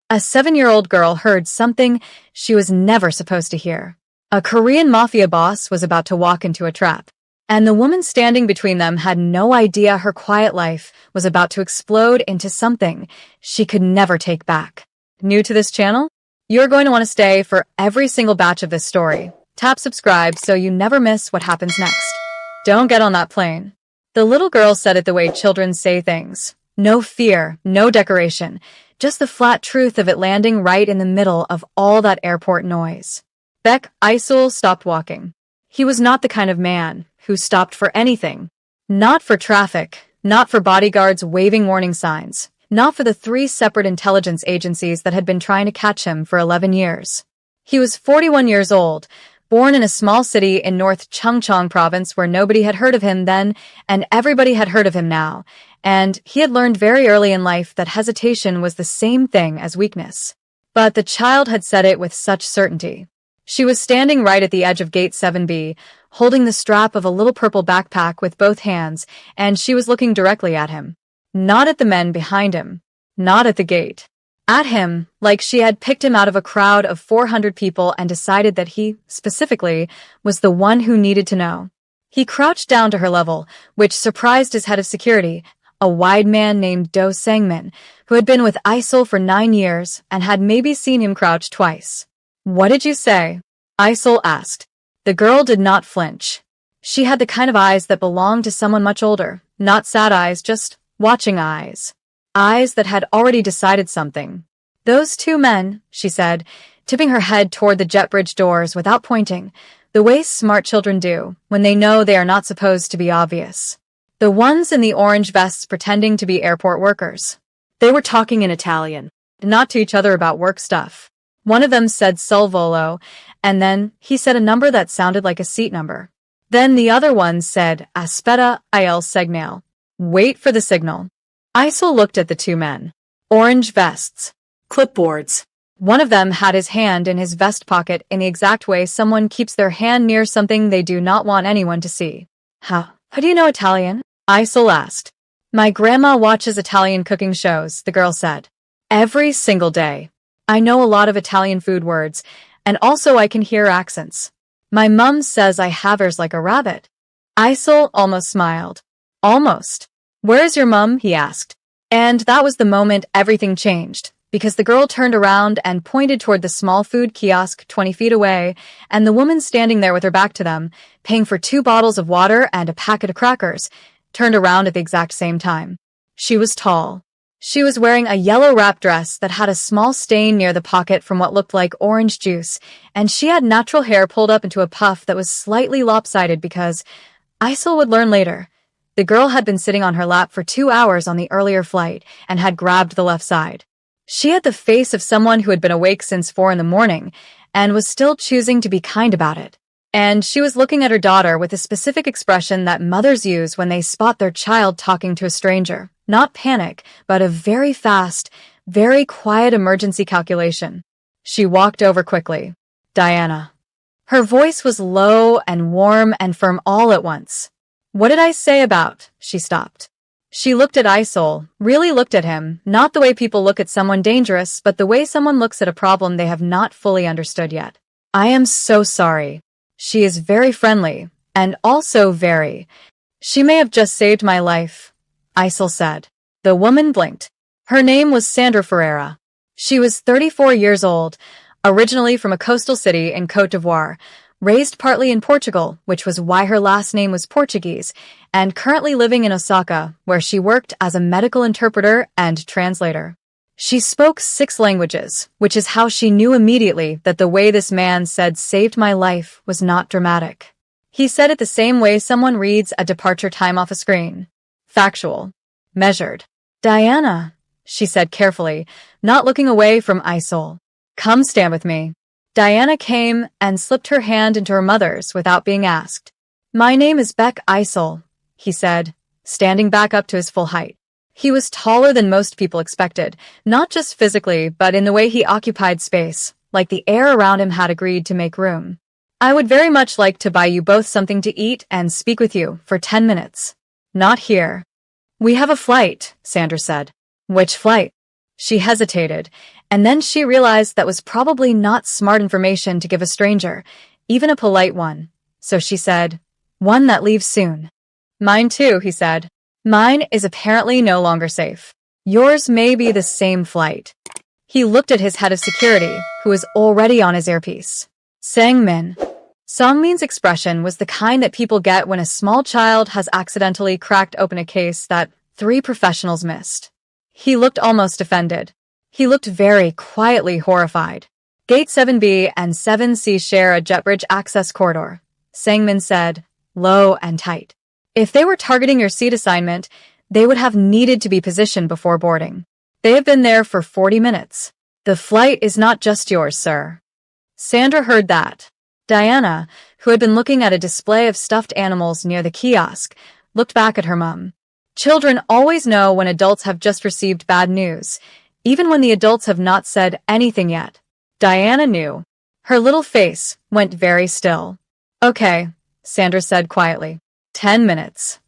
A 7-year-old girl heard something she was never supposed to hear. A Korean mafia boss was about to walk into a trap, and the woman standing between them had no idea her quiet life was about to explode into something she could never take back. New to this channel? You're going to want to stay for every single batch of this story. Tap subscribe so you never miss what happens next. Don't get on that plane. The little girl said it the way children say things. No fear, no decoration, just the flat truth of it landing right in the middle of all that airport noise. Beck Isul stopped walking. He was not the kind of man who stopped for anything. Not for traffic, not for bodyguards waving warning signs, not for the 3 separate intelligence agencies that had been trying to catch him for 11 years. He was 41 years old, born in a small city in North Chungcheong province where nobody had heard of him then and everybody had heard of him now, and he had learned very early in life that hesitation was the same thing as weakness. But the child had said it with such certainty. She was standing right at the edge of Gate 7B, holding the strap of a little purple backpack with both hands, and she was looking directly at him. Not at the men behind him. Not at the gate. At him, like she had picked him out of a crowd of 400 people and decided that he, specifically, was the one who needed to know. He crouched down to her level, which surprised his head of security, a wide man named Do Sangmin, who had been with Isul for 9 years and had maybe seen him crouch twice. "What did you say?" Isul asked. The girl did not flinch. She had the kind of eyes that belonged to someone much older, not sad eyes, just watching eyes. Eyes that had already decided something. "Those 2 men," she said, tipping her head toward the jet bridge doors without pointing, the way smart children do when they know they are not supposed to be obvious. The ones in the orange vests pretending to be airport workers. They were talking in Italian, not to each other about work stuff. One of them said sul volo, and then he said a number that sounded like a seat number. Then the other one said aspetta il segnale. Wait for the signal. Isul looked at the 2 men. Orange vests. Clipboards. One of them had his hand in his vest pocket in the exact way someone keeps their hand near something they do not want anyone to see. How do you know Italian? Isul asked. My grandma watches Italian cooking shows, the girl said. Every single day. I know a lot of Italian food words, and also I can hear accents. My mum says I have ears like a rabbit. Isul almost smiled. Almost. Where's your mum? He asked. And that was the moment everything changed, because the girl turned around and pointed toward the small food kiosk 20 feet away, and the woman standing there with her back to them, paying for 2 bottles of water and a packet of crackers, turned around at the exact same time. She was tall. She was wearing a yellow wrap dress that had a small stain near the pocket from what looked like orange juice, and she had natural hair pulled up into a puff that was slightly lopsided because, Isul would learn later, the girl had been sitting on her lap for 2 hours on the earlier flight and had grabbed the left side. She had the face of someone who had been awake since 4 in the morning and was still choosing to be kind about it. And she was looking at her daughter with a specific expression that mothers use when they spot their child talking to a stranger. Not panic, but a very fast, very quiet emergency calculation. She walked over quickly. Diana. Her voice was low and warm and firm all at once. What did I say about? She stopped. She looked at Isul, really looked at him, not the way people look at someone dangerous, but the way someone looks at a problem they have not fully understood yet. I am so sorry. She is very friendly, and also very. She may have just saved my life, Isul said. The woman blinked. Her name was Sandra Ferreira. She was 34 years old, originally from a coastal city in Côte d'Ivoire, raised partly in Portugal, which was why her last name was Portuguese, and currently living in Osaka, where she worked as a medical interpreter and translator. She spoke 6 languages, which is how she knew immediately that the way this man said saved my life was not dramatic. He said it the same way someone reads a departure time off a screen. Factual. Measured. Diana, she said carefully, not looking away from Isul. Come stand with me. Diana came and slipped her hand into her mother's without being asked. My name is Beck Isul, he said, standing back up to his full height. He was taller than most people expected, not just physically, but in the way he occupied space, like the air around him had agreed to make room. I would very much like to buy you both something to eat and speak with you for 10 minutes. Not here. We have a flight, Sandra said. Which flight? She hesitated, And then she realized that was probably not smart information to give a stranger, even a polite one. So she said, "One that leaves soon." "Mine too," he said. "Mine is apparently no longer safe. Yours may be the same flight." He looked at his head of security, who was already on his earpiece. Sang-min. Songmin's expression was the kind that people get when a small child has accidentally cracked open a case that 3 professionals missed. He looked almost offended. He looked very quietly horrified. Gate 7B and 7C share a jetbridge access corridor, Sang-min said, low and tight. If they were targeting your seat assignment, they would have needed to be positioned before boarding. They have been there for 40 minutes. The flight is not just yours, sir. Sandra heard that. Diana, who had been looking at a display of stuffed animals near the kiosk, looked back at her mum. Children always know when adults have just received bad news, even when the adults have not said anything yet. Diana knew. Her little face went very still. "Okay," Sandra said quietly. 10 minutes.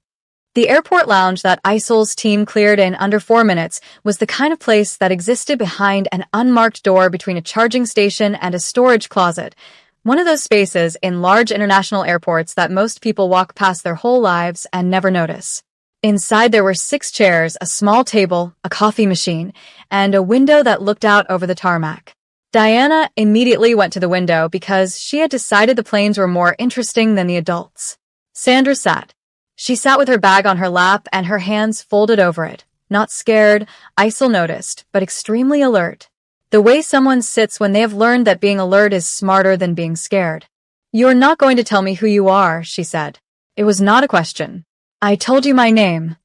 The airport lounge that Isol's team cleared in under 4 minutes was the kind of place that existed behind an unmarked door between a charging station and a storage closet, one of those spaces in large international airports that most people walk past their whole lives and never notice. Inside there were 6 chairs, a small table, a coffee machine, and a window that looked out over the tarmac. Diana immediately went to the window because she had decided the planes were more interesting than the adults. Sandra sat. She sat with her bag on her lap and her hands folded over it. Not scared, Isol noticed, but extremely alert. The way someone sits when they have learned that being alert is smarter than being scared. "You're not going to tell me who you are," she said. It was not a question. "I told you my name."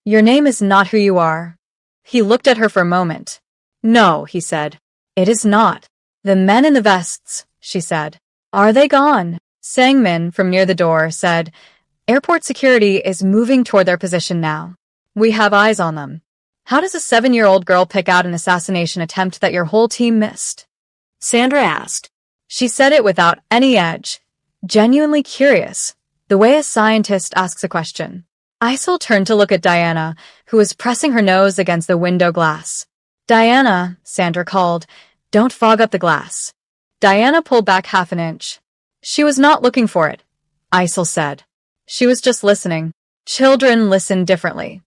"Your name is not who you are." He looked at her for a moment. "No," he said. "It is not." "The men in the vests," she said. "Are they gone?" Sang-min, from near the door, said, "Airport security is moving toward their position now. We have eyes on them." "How does a 7-year-old girl pick out an assassination attempt that your whole team missed?" Sandra asked. She said it without any edge, genuinely curious, the way a scientist asks a question. Isol turned to look at Diana, who was pressing her nose against the window glass. "Diana," Sandra called, "don't fog up the glass." Diana pulled back half an inch. "She was not looking for it," Isol said. "She was just listening. Children listen differently."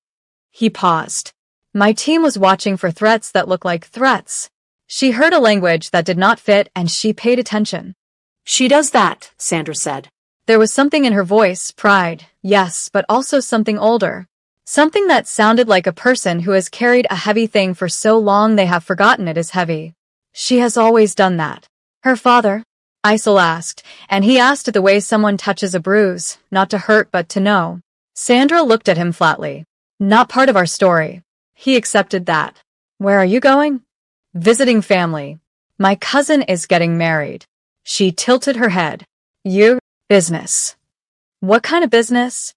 He paused. "My team was watching for threats that look like threats." She heard a language that did not fit and she paid attention. "She does that," Sandra said. There was something in her voice, pride, yes, but also something older. Something that sounded like a person who has carried a heavy thing for so long they have forgotten it is heavy. "She has always done that." "Her father?" Isol asked, and he asked it the way someone touches a bruise, not to hurt but to know. Sandra looked at him flatly. "Not part of our story." He accepted that. "Where are you going?" "Visiting family. My cousin is getting married." She tilted her head. "You? Business." "What kind of business?"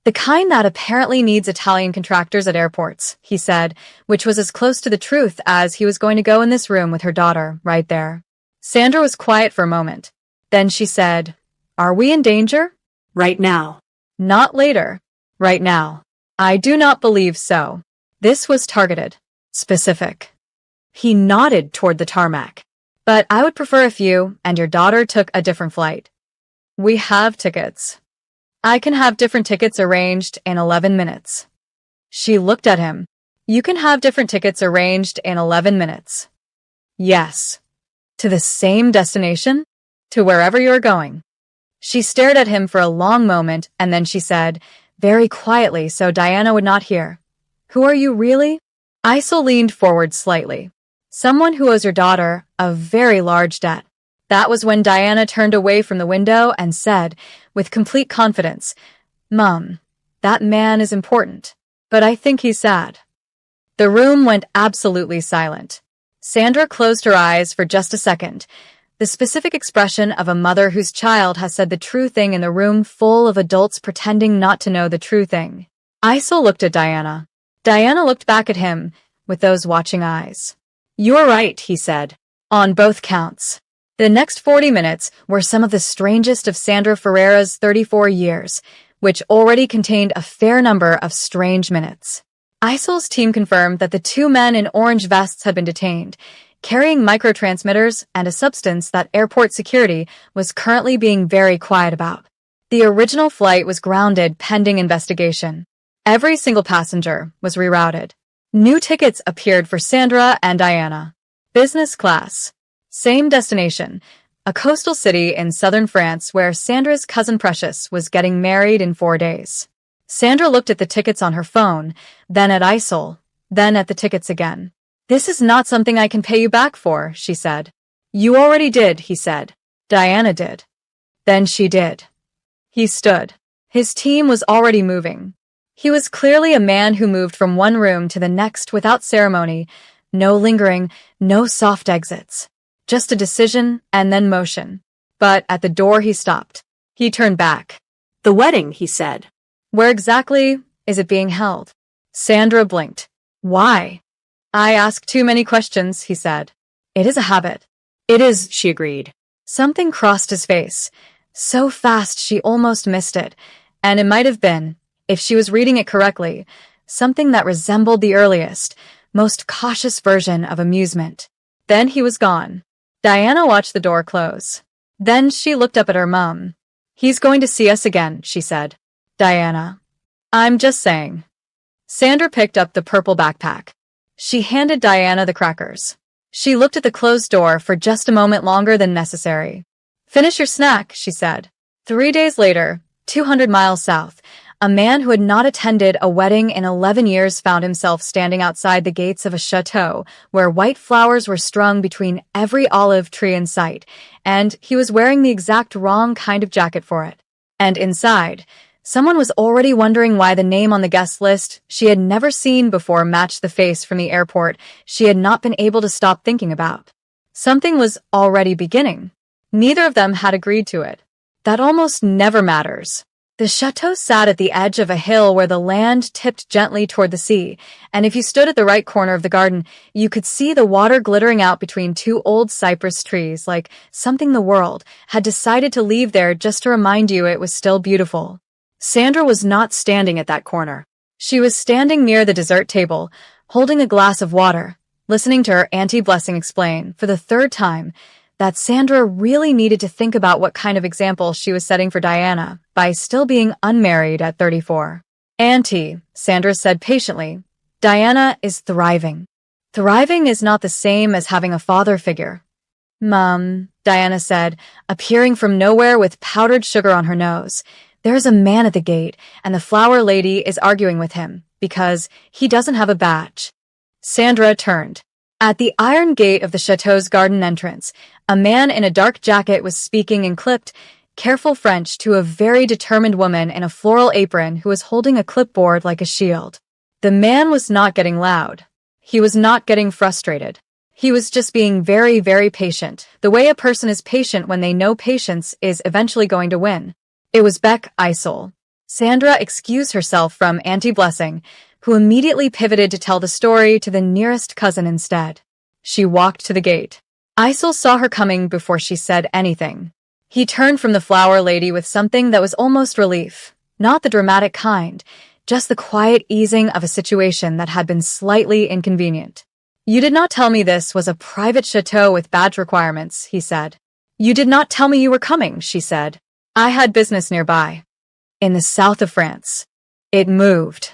"The kind that apparently needs Italian contractors at airports," he said, which was as close to the truth as he was going to go in this room with her daughter, right there. Sandra was quiet for a moment. Then she said, "Are we in danger?" "Right now." "Not later." "Right now." "I do not believe so." This was targeted. Specific. He nodded toward the tarmac. "But I would prefer if you and your daughter took a different flight." "We have tickets." "I can have different tickets arranged in 11 minutes. She looked at him. "You can have different tickets arranged in 11 minutes. "Yes." "To the same destination?" "To wherever you're going." She stared at him for a long moment and then she said, very quietly so Diana would not hear, "Who are you really?" Isol leaned forward slightly. "Someone who owes your daughter a very large debt." That was when Diana turned away from the window and said, with complete confidence, "Mum, that man is important, but I think he's sad." The room went absolutely silent. Sandra closed her eyes for just a second, the specific expression of a mother whose child has said the true thing in the room full of adults pretending not to know the true thing. Isol looked at Diana. Diana looked back at him with those watching eyes. "You're right," he said, "on both counts." The next 40 minutes were some of the strangest of Sandra Ferreira's 34 years, which already contained a fair number of strange minutes. Isol's team confirmed that the 2 men in orange vests had been detained, carrying microtransmitters and a substance that airport security was currently being very quiet about. The original flight was grounded pending investigation. Every single passenger was rerouted. New tickets appeared for Sandra and Diana. Business class. Same destination, a coastal city in southern France where Sandra's cousin Precious was getting married in 4 days. Sandra looked at the tickets on her phone, then at Isol, then at the tickets again. "This is not something I can pay you back for," she said. "You already did," he said. Diana did. Then she did. He stood. His team was already moving. He was clearly a man who moved from one room to the next without ceremony, no lingering, no soft exits. Just a decision and then motion. But at the door he stopped. He turned back. "The wedding," he said. "Where exactly is it being held?" Sandra blinked. "Why?" "I ask too many questions," he said. "It is a habit." "It is," she agreed. Something crossed his face. So fast she almost missed it. And it might have been, if she was reading it correctly, something that resembled the earliest, most cautious version of amusement. Then he was gone. Diana watched the door close. Then she looked up at her mum. "He's going to see us again," she said. "Diana. I'm just saying." Sandra picked up the purple backpack. She handed Diana the crackers. She looked at the closed door for just a moment longer than necessary. "Finish your snack," she said. 3 days later, 200 miles south, a man who had not attended a wedding in 11 years found himself standing outside the gates of a chateau where white flowers were strung between every olive tree in sight, and he was wearing the exact wrong kind of jacket for it. And inside, someone was already wondering why the name on the guest list she had never seen before matched the face from the airport she had not been able to stop thinking about. Something was already beginning. Neither of them had agreed to it. That almost never matters. The chateau sat at the edge of a hill where the land tipped gently toward the sea, and if you stood at the right corner of the garden, you could see the water glittering out between 2 old cypress trees like something the world had decided to leave there just to remind you it was still beautiful. Sandra was not standing at that corner. She was standing near the dessert table, holding a glass of water, listening to her Auntie Blessing explain, for the 3rd time, that Sandra really needed to think about what kind of example she was setting for Diana by still being unmarried at 34. "Auntie," Sandra said patiently, "Diana is thriving. Thriving is not the same as having a father figure." "Mum," Diana said, appearing from nowhere with powdered sugar on her nose, "there's a man at the gate, and the flower lady is arguing with him, because he doesn't have a badge." Sandra turned. At the iron gate of the chateau's garden entrance, a man in a dark jacket was speaking in clipped, careful French to a very determined woman in a floral apron who was holding a clipboard like a shield. The man was not getting loud. He was not getting frustrated. He was just being very, very patient, the way a person is patient when they know patience is eventually going to win. It was Beck Isol. Sandra excused herself from Auntie Blessing, who immediately pivoted to tell the story to the nearest cousin instead. She walked to the gate. Isol saw her coming before she said anything. He turned from the flower lady with something that was almost relief, not the dramatic kind, just the quiet easing of a situation that had been slightly inconvenient. "You did not tell me this was a private chateau with badge requirements," he said. "You did not tell me you were coming," she said. "I had business nearby. In the south of France." It moved.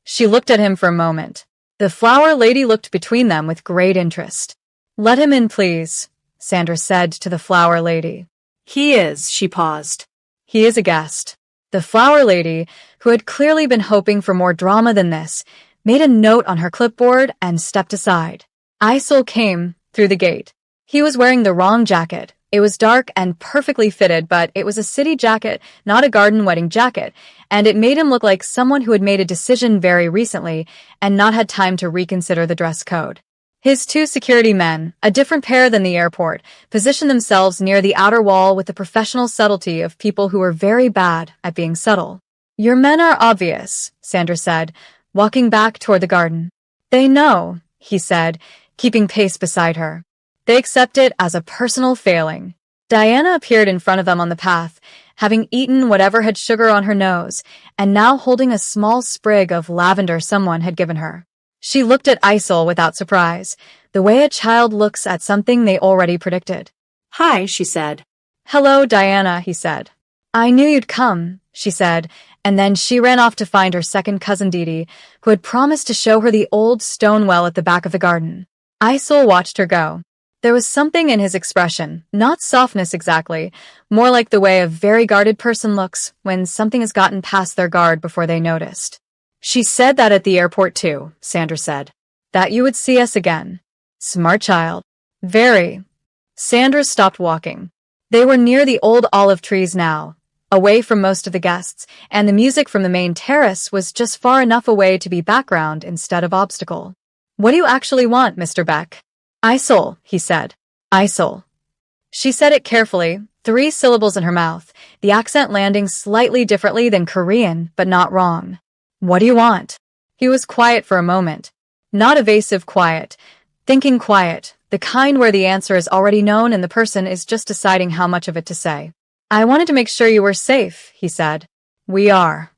She looked at him for a moment. The flower lady looked between them with great interest. "Let him in, please," Sandra said to the flower lady. "He is," she paused. "He is a guest." The flower lady, who had clearly been hoping for more drama than this, made a note on her clipboard and stepped aside. Isol came through the gate. He was wearing the wrong jacket. It was dark and perfectly fitted, but it was a city jacket, not a garden wedding jacket, and it made him look like someone who had made a decision very recently and not had time to reconsider the dress code. His 2 security men, a different pair than the airport, positioned themselves near the outer wall with the professional subtlety of people who were very bad at being subtle. "Your men are obvious," Sandra said, walking back toward the garden. "They know," he said, keeping pace beside her. They accept it as a personal failing. Diana appeared in front of them on the path, having eaten whatever had sugar on her nose, and now holding a small sprig of lavender someone had given her. She looked at Isol without surprise, the way a child looks at something they already predicted. Hi, she said. Hello, Diana, he said. I knew you'd come, she said, and then she ran off to find her second cousin Didi, who had promised to show her the old stone well at the back of the garden. Isol watched her go. There was something in his expression, not softness exactly, more like the way a very guarded person looks when something has gotten past their guard before they noticed. She said that at the airport too, Sandra said. That you would see us again. Smart child. Very. Sandra stopped walking. They were near the old olive trees now, away from most of the guests, and the music from the main terrace was just far enough away to be background instead of obstacle. What do you actually want, Mr. Beck? Isol, he said. Isol. She said it carefully, 3 syllables in her mouth, the accent landing slightly differently than Korean, but not wrong. What do you want? He was quiet for a moment. Not evasive quiet, thinking quiet, the kind where the answer is already known and the person is just deciding how much of it to say. I wanted to make sure you were safe, he said. We are.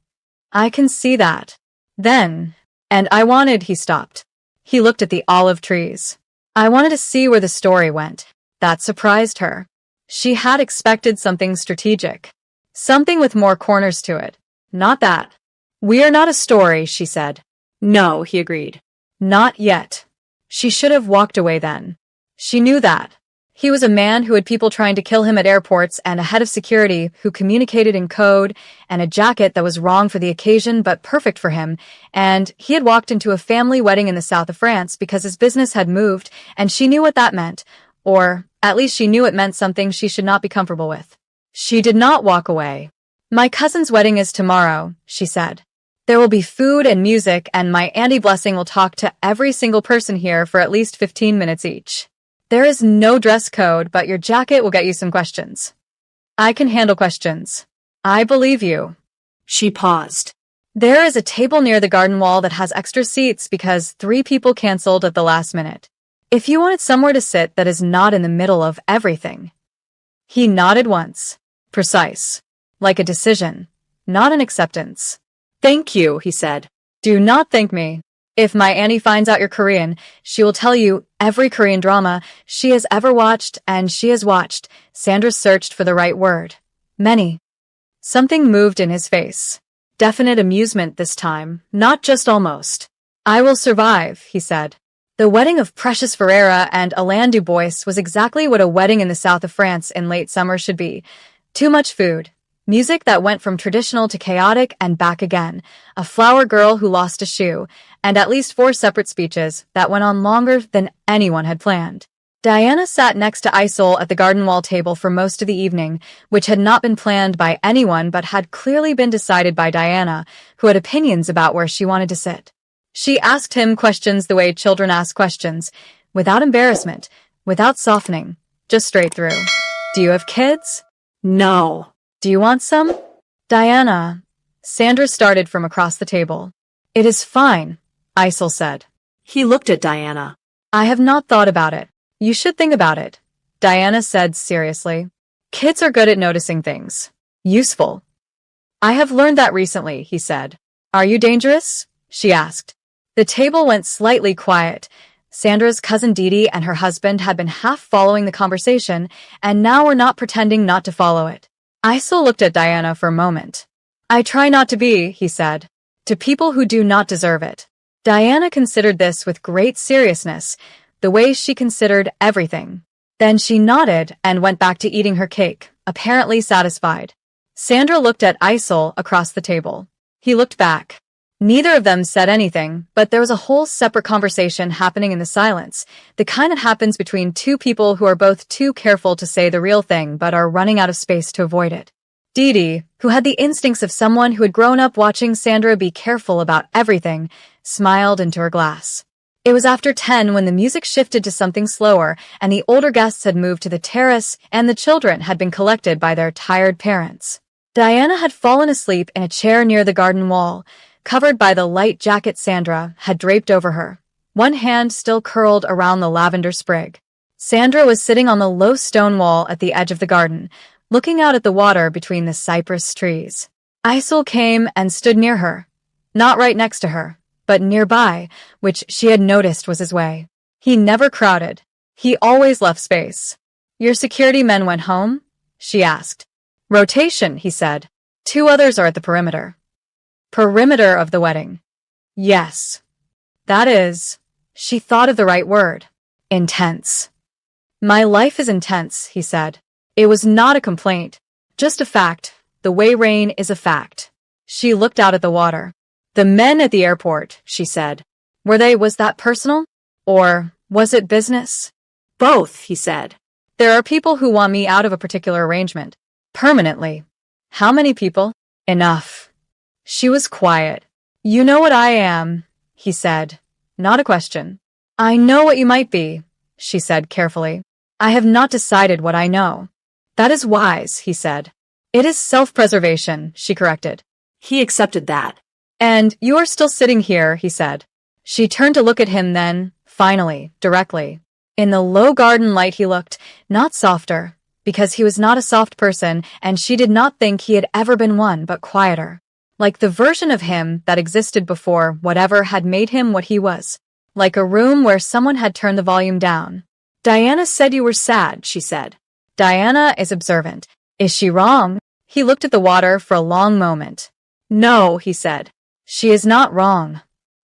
I can see that. Then, and I wanted, he stopped. He looked at the olive trees. I wanted to see where the story went. That surprised her. She had expected something strategic. Something with more corners to it. Not that. We are not a story, she said. No, he agreed. Not yet. She should have walked away then. She knew that. He was a man who had people trying to kill him at airports and a head of security who communicated in code and a jacket that was wrong for the occasion but perfect for him, and he had walked into a family wedding in the south of France because his business had moved and she knew what that meant, or at least she knew it meant something she should not be comfortable with. She did not walk away. My cousin's wedding is tomorrow, she said. There will be food and music and my Auntie Blessing will talk to every single person here for at least 15 minutes each. There is no dress code, but your jacket will get you some questions. I can handle questions. I believe you. She paused. There is a table near the garden wall that has extra seats because 3 people canceled at the last minute. If you wanted somewhere to sit that is not in the middle of everything. He nodded once. Precise. Like a decision, not an acceptance. Thank you, he said. Do not thank me. If my Annie finds out you're Korean, she will tell you every Korean drama she has ever watched, and she has watched. Sandra searched for the right word. Many. Something moved in his face. Definite amusement this time, not just almost. I will survive, he said. The wedding of Precious Ferreira and Alain Dubois was exactly what a wedding in the south of France in late summer should be. Too much food. Music that went from traditional to chaotic and back again, a flower girl who lost a shoe, and at least 4 separate speeches that went on longer than anyone had planned. Diana sat next to Isol at the garden wall table for most of the evening, which had not been planned by anyone but had clearly been decided by Diana, who had opinions about where she wanted to sit. She asked him questions the way children ask questions, without embarrassment, without softening, just straight through. Do you have kids? No. Do you want some? Diana. Sandra started from across the table. It is fine, Isol said. He looked at Diana. I have not thought about it. You should think about it, Diana said seriously. Kids are good at noticing things. Useful. I have learned that recently, he said. Are you dangerous? She asked. The table went slightly quiet. Sandra's cousin Didi and her husband had been half following the conversation and now were not pretending not to follow it. Isol looked at Diana for a moment. I try not to be, he said, to people who do not deserve it. Diana considered this with great seriousness, the way she considered everything. Then she nodded and went back to eating her cake, apparently satisfied. Sandra looked at Isol across the table. He looked back. Neither of them said anything, but there was a whole separate conversation happening in the silence, the kind that happens between 2 people who are both too careful to say the real thing but are running out of space to avoid it. Didi, who had the instincts of someone who had grown up watching Sandra be careful about everything, smiled into her glass. It was after 10 when the music shifted to something slower and the older guests had moved to the terrace and the children had been collected by their tired parents. Diana had fallen asleep in a chair near the garden wall, covered by the light jacket Sandra had draped over her, one hand still curled around the lavender sprig. Sandra was sitting on the low stone wall at the edge of the garden, looking out at the water between the cypress trees. Isol came and stood near her, not right next to her, but nearby, which she had noticed was his way. He never crowded. He always left space. Your security men went home? She asked. Rotation, he said. 2 others are at the perimeter. Perimeter of the wedding. Yes. That is, she thought of the right word. Intense. My life is intense, he said. It was not a complaint, just a fact. The way rain is a fact. She looked out at the water. The men at the airport, she said. Was that personal? Or was it business? Both, he said. There are people who want me out of a particular arrangement. Permanently. How many people? Enough. She was quiet. You know what I am, he said. Not a question. I know what you might be, she said carefully. I have not decided what I know. That is wise, he said. It is self-preservation, she corrected. He accepted that. And you are still sitting here, he said. She turned to look at him then, finally, directly. In the low garden light he looked, not softer, because he was not a soft person, and she did not think he had ever been one, but quieter. Like the version of him that existed before whatever had made him what he was. Like a room where someone had turned the volume down. Diana said you were sad, she said. Diana is observant. Is she wrong? He looked at the water for a long moment. No, he said. She is not wrong.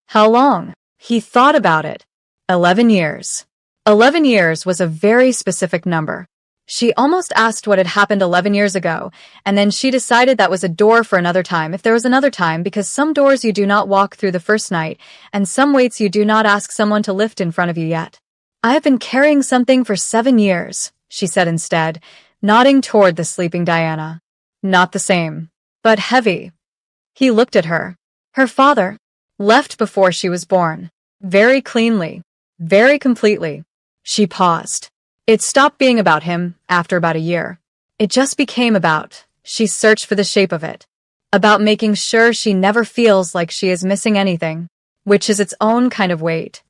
How long? He thought about it. 11 years. 11 years was a very specific number. She almost asked what had happened 11 years ago, and then she decided that was a door for another time if there was another time, because some doors you do not walk through the first night, and some weights you do not ask someone to lift in front of you yet. I have been carrying something for 7 years, she said instead, nodding toward the sleeping Diana. Not the same, but heavy. He looked at her. Her father. Left before she was born. Very cleanly. Very completely. She paused. It stopped being about him after about a year. It just became about, she searched for the shape of it. About making sure she never feels like she is missing anything, which is its own kind of weight.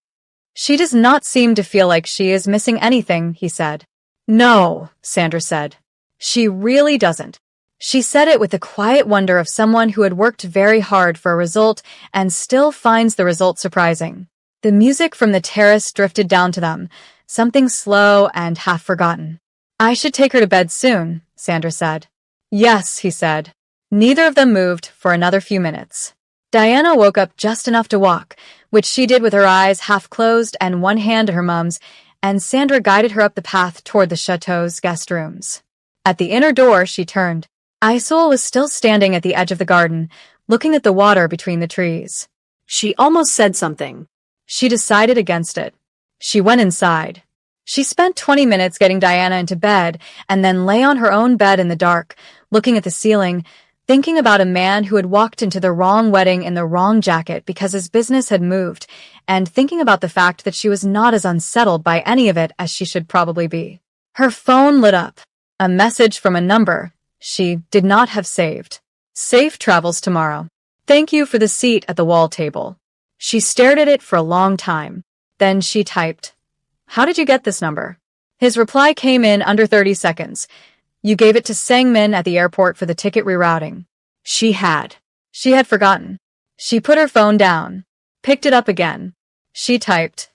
She does not seem to feel like she is missing anything, he said. No, Sandra said. She really doesn't. She said it with the quiet wonder of someone who had worked very hard for a result and still finds the result surprising. The music from the terrace drifted down to them, something slow and half-forgotten. I should take her to bed soon, Sandra said. Yes, he said. Neither of them moved for another few minutes. Diana woke up just enough to walk, which she did with her eyes half closed and one hand to her mum's, and Sandra guided her up the path toward the chateau's guest rooms. At the inner door, she turned. Isolde was still standing at the edge of the garden, looking at the water between the trees. She almost said something. She decided against it. She went inside. She spent 20 minutes getting Diana into bed and then lay on her own bed in the dark, looking at the ceiling, thinking about a man who had walked into the wrong wedding in the wrong jacket because his business had moved, and thinking about the fact that she was not as unsettled by any of it as she should probably be. Her phone lit up. A message from a number she did not have saved. Safe travels tomorrow. Thank you for the seat at the wall table. She stared at it for a long time. Then she typed, How did you get this number? His reply came in under 30 seconds. You gave it to Sangmin at the airport for the ticket rerouting. She had. She had forgotten. She put her phone down, picked it up again. She typed,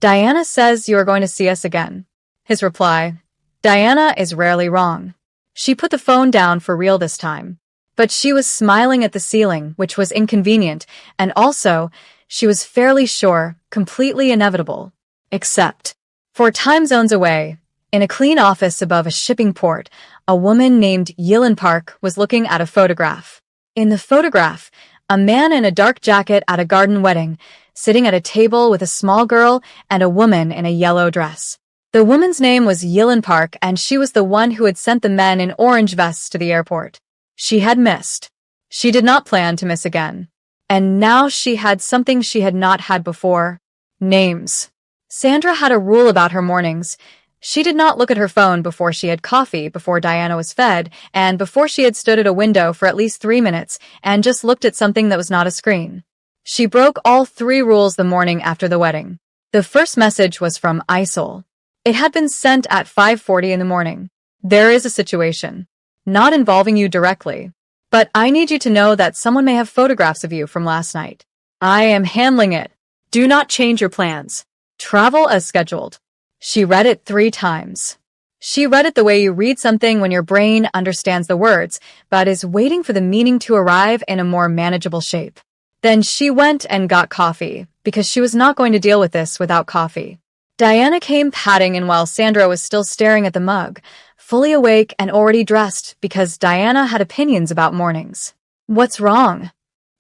Diana says you are going to see us again. His reply, Diana is rarely wrong. She put the phone down for real this time. But she was smiling at the ceiling, which was inconvenient, and also, she was fairly sure, completely inevitable. Except, 4 time zones away, in a clean office above a shipping port, a woman named Yilin Park was looking at a photograph. In the photograph, a man in a dark jacket at a garden wedding, sitting at a table with a small girl and a woman in a yellow dress. The woman's name was Yilin Park, and she was the one who had sent the men in orange vests to the airport. She had missed. She did not plan to miss again. And now she had something she had not had before. Names. Sandra had a rule about her mornings. She did not look at her phone before she had coffee, before Diana was fed, and before she had stood at a window for at least 3 minutes and just looked at something that was not a screen. She broke all 3 rules the morning after the wedding. The first message was from Isolde. It had been sent at 5:40 in the morning. There is a situation. Not involving you directly. But I need you to know that someone may have photographs of you from last night. I am handling it. Do not change your plans. Travel as scheduled. She read it 3 times. She read it the way you read something when your brain understands the words, but is waiting for the meaning to arrive in a more manageable shape. Then she went and got coffee, because she was not going to deal with this without coffee. Diana came patting in while Sandra was still staring at the mug, fully awake and already dressed because Diana had opinions about mornings. What's wrong?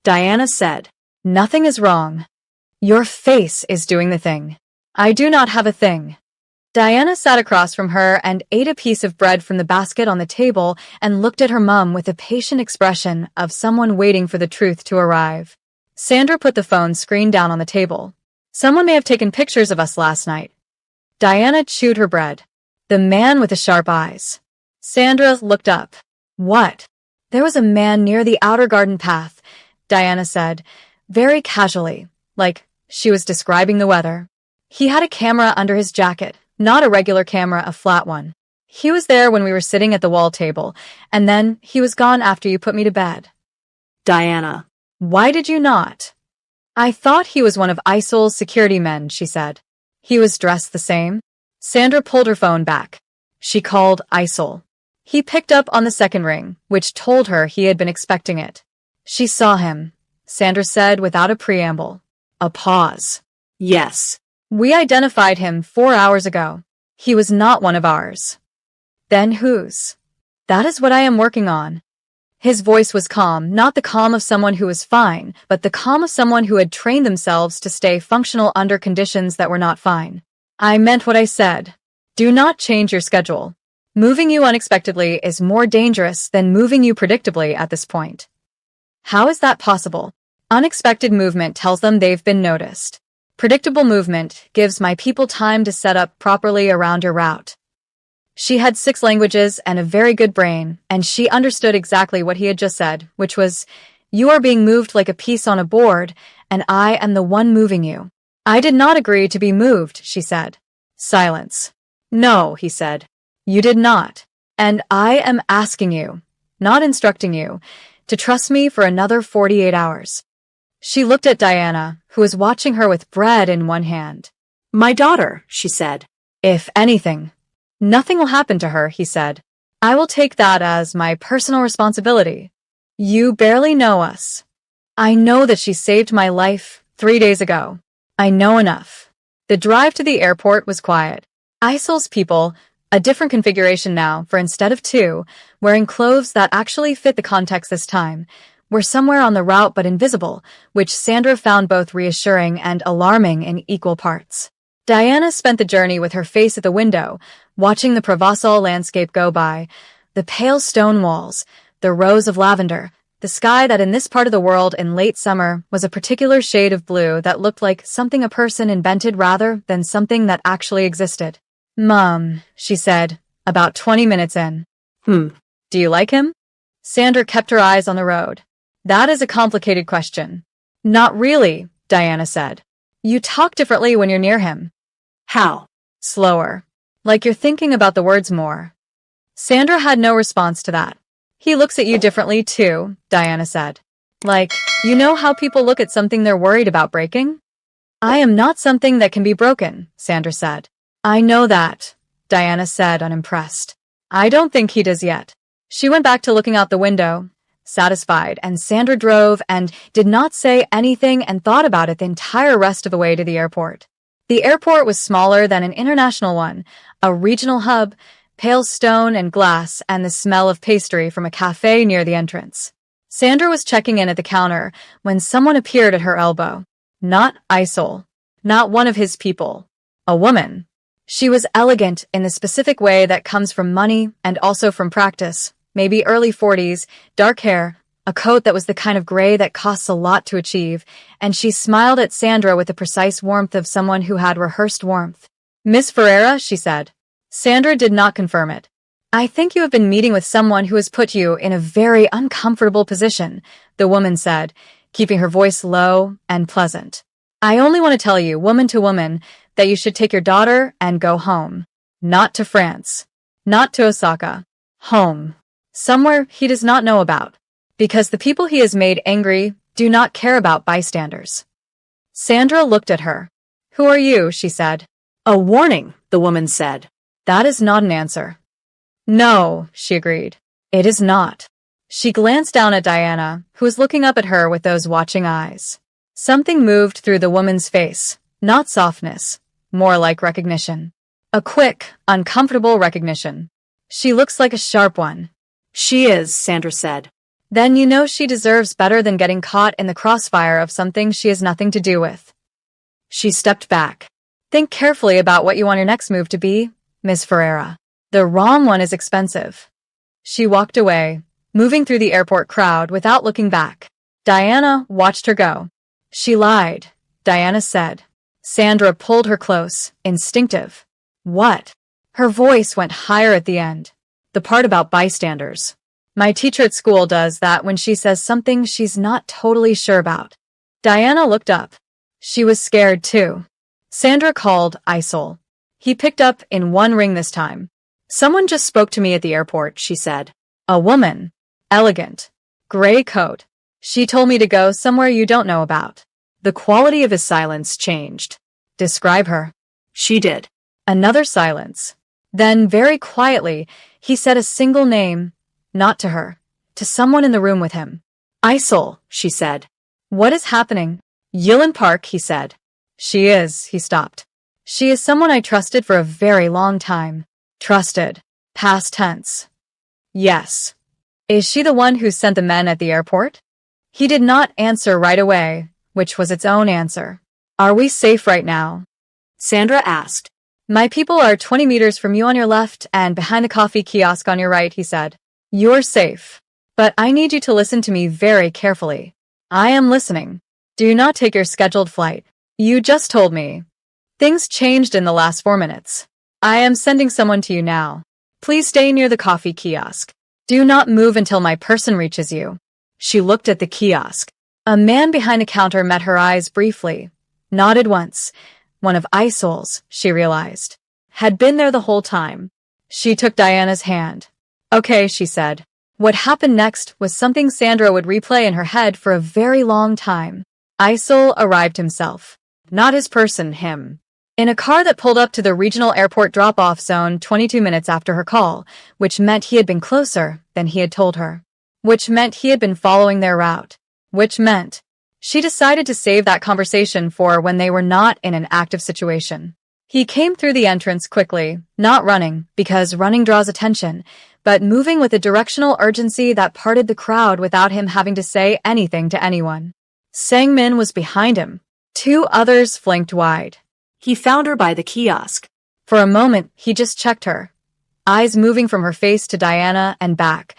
Diana said. Nothing is wrong. Your face is doing the thing. I do not have a thing. Diana sat across from her and ate a piece of bread from the basket on the table and looked at her mum with a patient expression of someone waiting for the truth to arrive. Sandra put the phone screen down on the table. Someone may have taken pictures of us last night. Diana chewed her bread. The man with the sharp eyes. Sandra looked up. What? There was a man near the outer garden path, Diana said, very casually, like she was describing the weather. He had a camera under his jacket, not a regular camera, a flat one. He was there when we were sitting at the wall table, and then he was gone after you put me to bed. Diana. Why did you not? I thought he was one of Isol's security men, she said. He was dressed the same. Sandra pulled her phone back. She called Isol. He picked up on the second ring, which told her he had been expecting it. She saw him, Sandra said without a preamble. A pause. Yes. We identified him 4 hours ago. He was not one of ours. Then whose? That is what I am working on. His voice was calm, not the calm of someone who was fine, but the calm of someone who had trained themselves to stay functional under conditions that were not fine. I meant what I said. Do not change your schedule. Moving you unexpectedly is more dangerous than moving you predictably at this point. How is that possible? Unexpected movement tells them they've been noticed. Predictable movement gives my people time to set up properly around your route. She had 6 languages and a very good brain, and she understood exactly what he had just said, which was, you are being moved like a piece on a board, and I am the one moving you. I did not agree to be moved, she said. Silence. No, he said. You did not. And I am asking you, not instructing you, to trust me for another 48 hours. She looked at Diana, who was watching her with bread in one hand. My daughter, she said. If anything. Nothing will happen to her, he said. I will take that as my personal responsibility. You barely know us. I know that she saved my life 3 days ago. I know enough. The drive to the airport was quiet. Isol's people, a different configuration now, for instead of 2, wearing clothes that actually fit the context this time, were somewhere on the route but invisible, which Sandra found both reassuring and alarming in equal parts. Diana spent the journey with her face at the window, watching the Provençal landscape go by, the pale stone walls, the rows of lavender, the sky that in this part of the world in late summer was a particular shade of blue that looked like something a person invented rather than something that actually existed. Mom, she said, about 20 minutes in. Do you like him? Sandra kept her eyes on the road. That is a complicated question. Not really, Diana said. You talk differently when you're near him. How? Slower. Like you're thinking about the words more. Sandra had no response to that. He looks at you differently too, Diana said. Like, you know how people look at something they're worried about breaking? I am not something that can be broken, Sandra said. I know that, Diana said, unimpressed. I don't think he does yet. She went back to looking out the window, satisfied, and Sandra drove and did not say anything and thought about it the entire rest of the way to the airport. The airport was smaller than an international one, a regional hub, pale stone and glass, and the smell of pastry from a cafe near the entrance. Sandra was checking in at the counter when someone appeared at her elbow. Not Isol. Not one of his people. A woman. She was elegant in the specific way that comes from money and also from practice. Maybe early 40s, dark hair, a coat that was the kind of gray that costs a lot to achieve, and she smiled at Sandra with the precise warmth of someone who had rehearsed warmth. Miss Ferreira, she said. Sandra did not confirm it. I think you have been meeting with someone who has put you in a very uncomfortable position, the woman said, keeping her voice low and pleasant. I only want to tell you, woman to woman, that you should take your daughter and go home. Not to France. Not to Osaka. Home. Somewhere he does not know about. Because the people he has made angry do not care about bystanders. Sandra looked at her. Who are you? She said. A warning, the woman said. That is not an answer. No, she agreed. It is not. She glanced down at Diana, who was looking up at her with those watching eyes. Something moved through the woman's face, not softness, more like recognition. A quick, uncomfortable recognition. She looks like a sharp one. She is, Sandra said. Then you know she deserves better than getting caught in the crossfire of something she has nothing to do with. She stepped back. Think carefully about what you want your next move to be, Ms. Ferreira. The wrong one is expensive. She walked away, moving through the airport crowd without looking back. Diana watched her go. She lied, Diana said. Sandra pulled her close, instinctive. What? Her voice went higher at the end. The part about bystanders. My teacher at school does that when she says something she's not totally sure about. Diana looked up. She was scared too. Sandra called Isol. He picked up in one ring this time. Someone just spoke to me at the airport, she said. A woman. Elegant. Gray coat. She told me to go somewhere you don't know about. The quality of his silence changed. Describe her. She did. Another silence. Then, very quietly, he said a single name, not to her, to someone in the room with him. Isol, she said. What is happening? Yilin Park, he said. She is, he stopped. She is someone I trusted for a very long time. Trusted. Past tense. Yes. Is she the one who sent the men at the airport? He did not answer right away, which was its own answer. Are we safe right now? Sandra asked. My people are 20 meters from you on your left and behind the coffee kiosk on your right, he said. You're safe. But I need you to listen to me very carefully. I am listening. Do not take your scheduled flight. You just told me. Things changed in the last 4 minutes. I am sending someone to you now. Please stay near the coffee kiosk. Do not move until my person reaches you. She looked at the kiosk. A man behind the counter met her eyes briefly, nodded once. One of Isol's, she realized, had been there the whole time. She took Diana's hand. Okay, she said. What happened next was something Sandra would replay in her head for a very long time. Isol arrived himself. Not his person, him. In a car that pulled up to the regional airport drop-off zone 22 minutes after her call, which meant he had been closer than he had told her. Which meant he had been following their route. Which meant she decided to save that conversation for when they were not in an active situation. He came through the entrance quickly, not running, because running draws attention, but moving with a directional urgency that parted the crowd without him having to say anything to anyone. Sang-min was behind him. 2 others flanked wide. He found her by the kiosk. For a moment, he just checked her. Eyes moving from her face to Diana and back.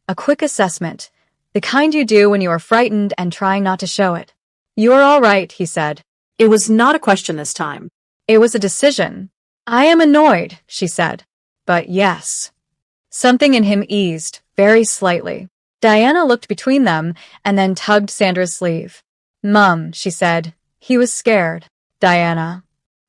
A quick assessment. The kind you do when you are frightened and trying not to show it. You're all right, he said. It was not a question this time. It was a decision. I am annoyed, she said. But yes. Something in him eased, very slightly. Diana looked between them and then tugged Sandra's sleeve. Mum, she said. He was scared. Diana.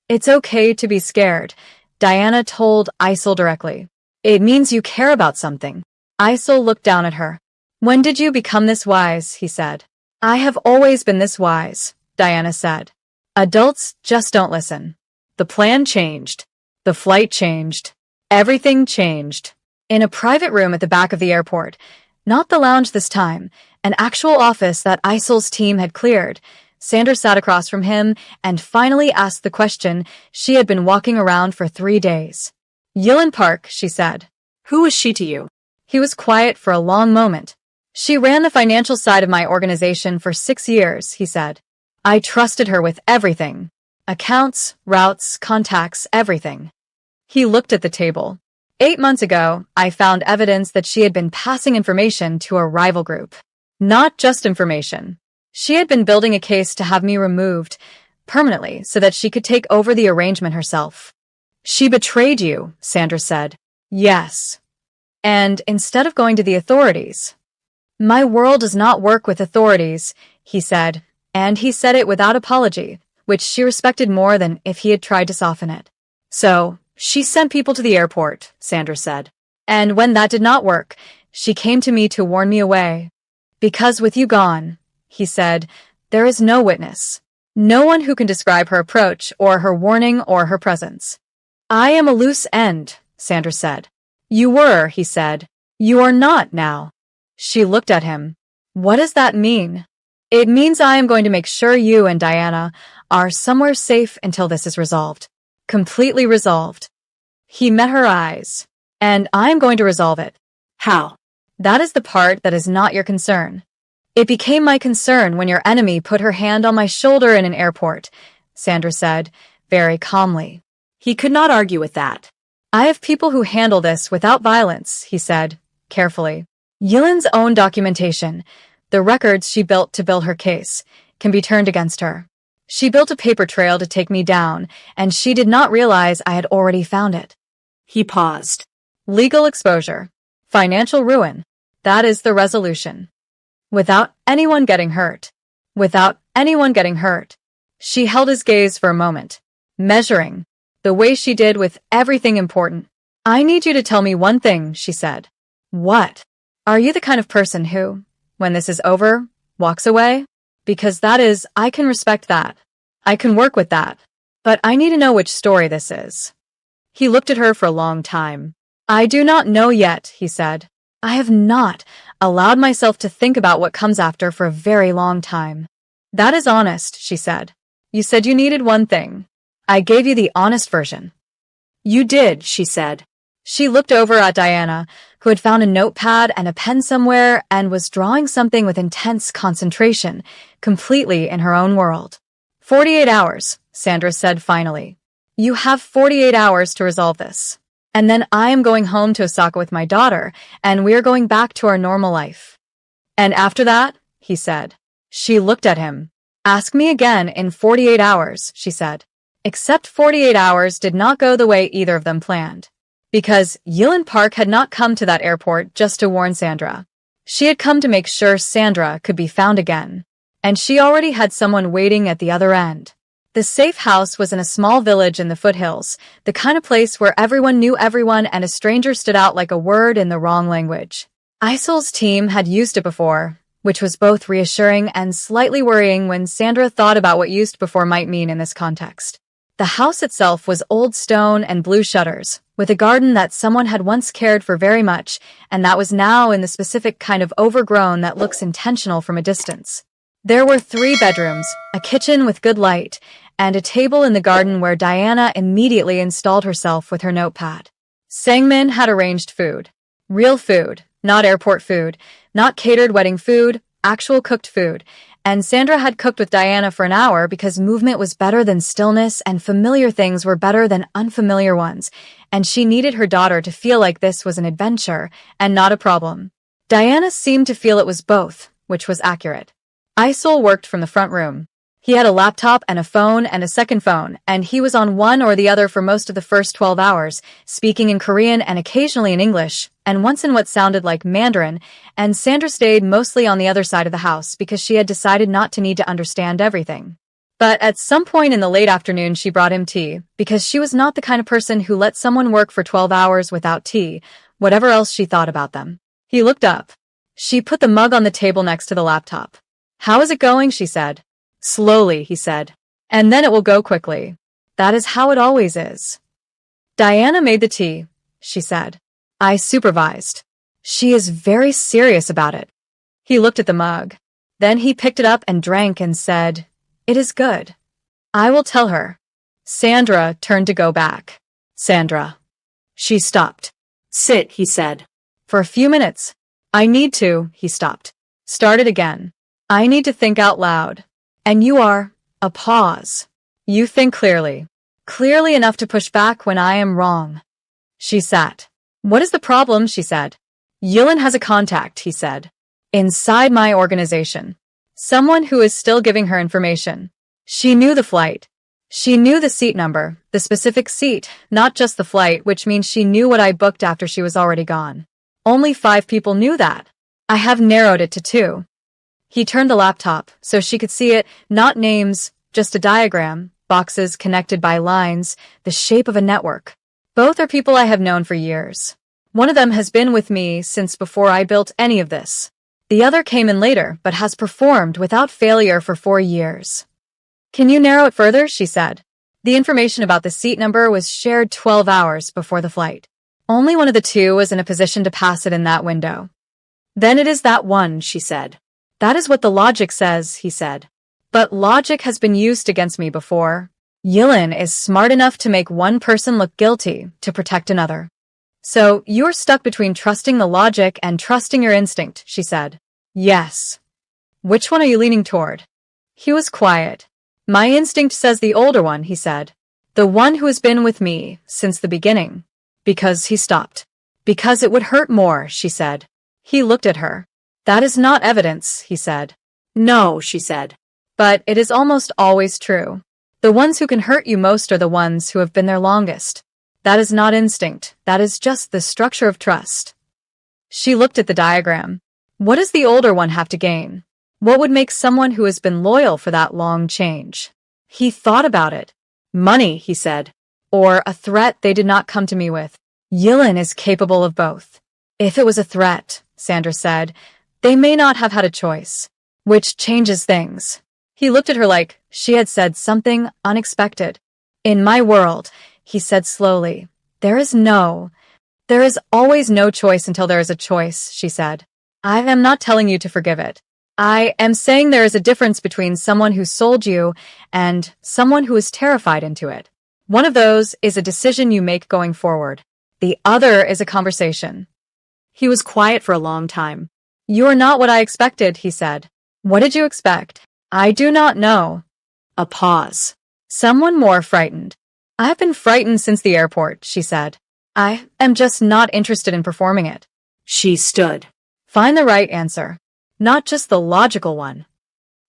It's okay to be scared, Diana told Isol directly. It means you care about something. Isol looked down at her. When did you become this wise, he said. I have always been this wise, Diana said. Adults just don't listen. The plan changed. The flight changed. Everything changed. In a private room at the back of the airport, not the lounge this time, an actual office that Isol's team had cleared, Sandra sat across from him and finally asked the question she had been walking around for 3 days. Yilin Park, she said. Who was she to you? He was quiet for a long moment. She ran the financial side of my organization for 6 years, he said. I trusted her with everything. Accounts, routes, contacts, everything. He looked at the table. 8 months ago, I found evidence that she had been passing information to a rival group. Not just information. She had been building a case to have me removed permanently so that she could take over the arrangement herself. She betrayed you, Sandra said. Yes. And instead of going to the authorities. My world does not work with authorities, he said, and he said it without apology, which she respected more than if he had tried to soften it. So, she sent people to the airport, Sandra said. And when that did not work, she came to me to warn me away. Because with you gone, he said, there is no witness. No one who can describe her approach or her warning or her presence. I am a loose end, Sandra said. You were, he said. You are not now. She looked at him. What does that mean? It means I am going to make sure you and Diana are somewhere safe until this is resolved. Completely resolved. He met her eyes. And I'm going to resolve it. How? That is the part that is not your concern. It became my concern when your enemy put her hand on my shoulder in an airport, Sandra said, very calmly. He could not argue with that. I have people who handle this without violence, he said, carefully. Yillin's own documentation, the records she built to build her case, can be turned against her. She built a paper trail to take me down, and she did not realize I had already found it. He paused. Legal exposure. Financial ruin. That is the resolution. Without anyone getting hurt. Without anyone getting hurt. She held his gaze for a moment, measuring, the way she did with everything important. I need you to tell me one thing, she said. What? Are you the kind of person who, when this is over, walks away? Because that is, I can respect that. I can work with that. But I need to know which story this is. He looked at her for a long time. I do not know yet, he said. I have not allowed myself to think about what comes after for a very long time. That is honest, she said. You said you needed one thing. I gave you the honest version. You did, she said. She looked over at Diana, who had found a notepad and a pen somewhere and was drawing something with intense concentration, completely in her own world. 48 hours, Sandra said finally. You have 48 hours to resolve this. And then I am going home to Osaka with my daughter, and we are going back to our normal life. And after that, he said. She looked at him. Ask me again in 48 hours, she said. Except 48 hours did not go the way either of them planned. Because Yilin Park had not come to that airport just to warn Sandra. She had come to make sure Sandra could be found again. And she already had someone waiting at the other end. The safe house was in a small village in the foothills, the kind of place where everyone knew everyone and a stranger stood out like a word in the wrong language. Isol's team had used it before, which was both reassuring and slightly worrying when Sandra thought about what used before might mean in this context. The house itself was old stone and blue shutters, with a garden that someone had once cared for very much, and that was now in the specific kind of overgrown that looks intentional from a distance. There were 3 bedrooms, a kitchen with good light, and a table in the garden where Diana immediately installed herself with her notepad. Sangmin had arranged food. Real food, not airport food, not catered wedding food, actual cooked food. And Sandra had cooked with Diana for an hour because movement was better than stillness and familiar things were better than unfamiliar ones, and she needed her daughter to feel like this was an adventure and not a problem. Diana seemed to feel it was both, which was accurate. Isol worked from the front room. He had a laptop and a phone and a second phone, and he was on one or the other for most of the first 12 hours, speaking in Korean and occasionally in English, and once in what sounded like Mandarin, and Sandra stayed mostly on the other side of the house because she had decided not to need to understand everything. But at some point in the late afternoon she brought him tea, because she was not the kind of person who let someone work for 12 hours without tea, whatever else she thought about them. He looked up. She put the mug on the table next to the laptop. How is it going? She said. Slowly, he said. And then it will go quickly. That is how it always is. Diana made the tea, she said. I supervised. She is very serious about it. He looked at the mug. Then he picked it up and drank and said, It is good. I will tell her. Sandra turned to go back. Sandra. She stopped. Sit, he said. For a few minutes. I need to, he stopped. Started again. I need to think out loud. And you are, a pause. You think clearly. Clearly enough to push back when I am wrong. She sat. What is the problem? She said. Yilin has a contact, he said. Inside my organization. Someone who is still giving her information. She knew the flight. She knew the seat number, the specific seat, not just the flight, which means she knew what I booked after she was already gone. Only 5 people knew that. I have narrowed it to 2. He turned the laptop so she could see it, not names, just a diagram, boxes connected by lines, the shape of a network. Both are people I have known for years. One of them has been with me since before I built any of this. The other came in later but has performed without failure for 4 years. Can you narrow it further? She said. The information about the seat number was shared 12 hours before the flight. Only one of the two was in a position to pass it in that window. Then it is that one, she said. That is what the logic says, he said. But logic has been used against me before. Yilin is smart enough to make one person look guilty to protect another. So you're stuck between trusting the logic and trusting your instinct, she said. Yes. Which one are you leaning toward? He was quiet. My instinct says the older one, he said. The one who has been with me since the beginning. Because he stopped. Because it would hurt more, she said. He looked at her. That is not evidence, he said. No, she said. But it is almost always true. The ones who can hurt you most are the ones who have been there longest. That is not instinct, that is just the structure of trust. She looked at the diagram. What does the older one have to gain? What would make someone who has been loyal for that long change? He thought about it. Money, he said. Or a threat they did not come to me with. Yilin is capable of both. If it was a threat, Sandra said, they may not have had a choice. Which changes things. He looked at her like she had said something unexpected. In my world, he said slowly, there is always no choice until there is a choice, she said. I am not telling you to forgive it. I am saying there is a difference between someone who sold you and someone who is terrified into it. One of those is a decision you make going forward. The other is a conversation. He was quiet for a long time. You are not what I expected, he said. What did you expect? I do not know. A pause. Someone more frightened. I have been frightened since the airport, she said. I am just not interested in performing it. She stood. Find the right answer. Not just the logical one.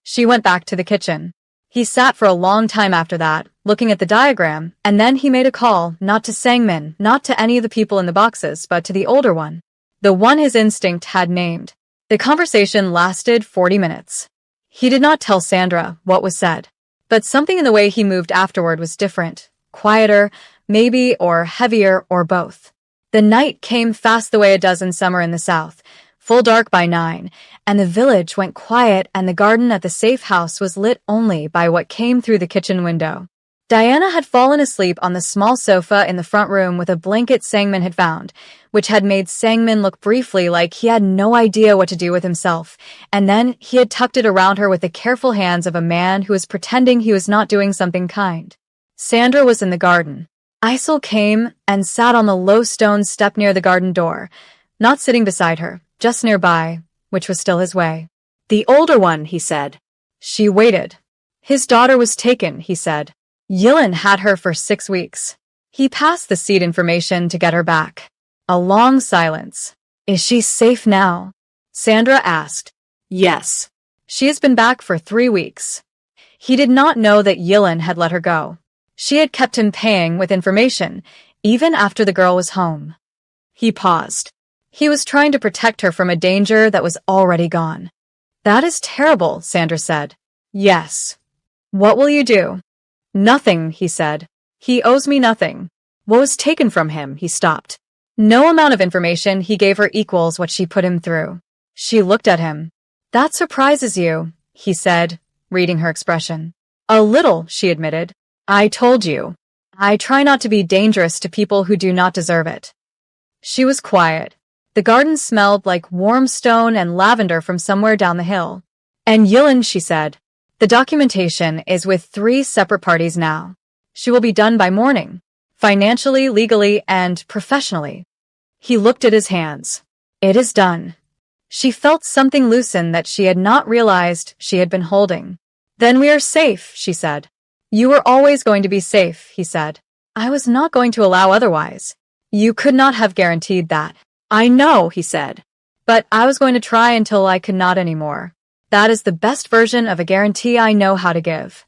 She went back to the kitchen. He sat for a long time after that, looking at the diagram, and then he made a call, not to Sangmin, not to any of the people in the boxes, but to the older one. The one his instinct had named. The conversation lasted 40 minutes. He did not tell Sandra what was said. But something in the way he moved afterward was different. Quieter, maybe, or heavier, or both. The night came fast the way it does in summer in the south, full dark by 9, and the village went quiet and the garden at the safe house was lit only by what came through the kitchen window. Diana had fallen asleep on the small sofa in the front room with a blanket Sangmin had found, which had made Sangmin look briefly like he had no idea what to do with himself, and then he had tucked it around her with the careful hands of a man who was pretending he was not doing something kind. Sandra was in the garden. Isel came and sat on the low stone step near the garden door, not sitting beside her, just nearby, which was still his way. The older one, he said. She waited. His daughter was taken, he said. Yilin had her for 6 weeks. He passed the seed information to get her back. A long silence. Is she safe now? Sandra asked. Yes. She has been back for 3 weeks. He did not know that Yilin had let her go. She had kept him paying with information, even after the girl was home. He paused. He was trying to protect her from a danger that was already gone. That is terrible, Sandra said. Yes. What will you do? Nothing, he said. He owes me nothing. What was taken from him? He stopped. No amount of information he gave her equals what she put him through. She looked at him. That surprises you, he said, reading her expression. A little, she admitted. I told you. I try not to be dangerous to people who do not deserve it. She was quiet. The garden smelled like warm stone and lavender from somewhere down the hill. And Yilin, she said. The documentation is with 3 separate parties now. She will be done by morning. Financially, legally, and professionally. He looked at his hands. It is done. She felt something loosen that she had not realized she had been holding. Then we are safe, she said. You were always going to be safe, he said. I was not going to allow otherwise. You could not have guaranteed that. I know, he said. But I was going to try until I could not anymore. That is the best version of a guarantee I know how to give.